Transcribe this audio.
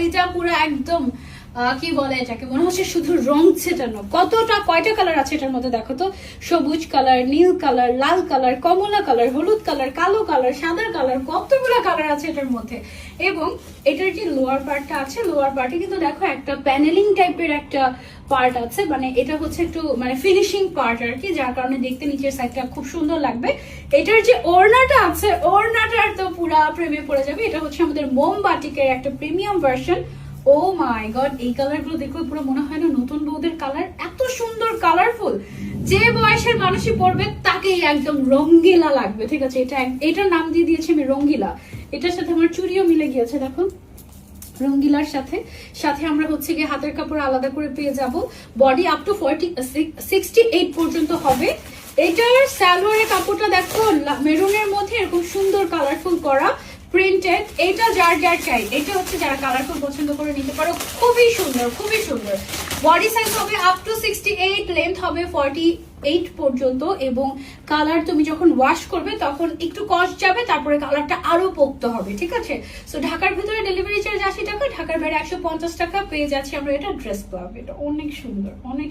এটা পুরো একদম কি বলে এটাকে, মনে হচ্ছে শুধু রং ছেটানো। কয়টা কালার আছে এটার মধ্যে দেখো তো, সবুজ কালার, নীল কালার, লাল কালার, কমলা কালার, হলুদ কালার, কালো কালার, সাদা কালার, কতগুলো কালার আছে এটার মধ্যে। এবং এটার যে লোয়ার পার্টটা আছে, লোয়ার পার্টে কিন্তু দেখো একটা প্যানেলিং টাইপের একটা পার্ট আছে, মানে এটা হচ্ছে একটু মানে ফিনিশিং পার্ট আর কি, যার কারণে দেখতে নিচের সাইডটা খুব সুন্দর লাগবে। এটার যে ওড়নাটা আছে, ওড়নাটার তো পুরা প্রেমে পড়ে যাবে। এটা হচ্ছে আমাদের মোমবাটিকের একটা প্রিমিয়াম ভার্সন। ও মাই গড, এই কালার গুলো দেখো পুরো মনে হয় না নতুন বউদের কালার, এত সুন্দর কালারফুল। যে বয়সের মানুষই পরবে তাকেই একদম রঙ্গিলা লাগবে, ঠিক আছে। এটার নাম দিয়ে দিয়েছি আমি রঙ্গিলা। এটার সাথে আমার চুড়িও মিলে গিয়েছে দেখো, রঙ্গিলার সাথে সাথে আমরা হচ্ছে গিয়ে হাতের কাপড় আলাদা করে পেয়ে যাব। বডি আপ টু 68 পর্যন্ত হবে। এটার সালোয়ারের কাপড়টা দেখো মেরুনের মধ্যে এরকম সুন্দর কালারফুল করা প্রিন্টেড। এটা যার চাই, এটা হচ্ছে যারা কালারফুল পছন্দ করে নিতে পারো। খুবই সুন্দর, খুবই সুন্দর। বডি সাইজ হবে আপ টু 68, লেন্থ হবে 48 পর্যন্ত। এবং কালার তুমি যখন ওয়াশ করবে তখন একটু কস্ট যাবে, তারপরে কালারটা আরো পোক্ত হবে, ঠিক আছে। সো ঢাকার ভিতরে ডেলিভারি চার্জ 80 টাকা, ঢাকার বাইরে 150 টাকা পেয়ে যাচ্ছে আমরা এটা ড্রেস ক্লাব। এটা অনেক সুন্দর, অনেক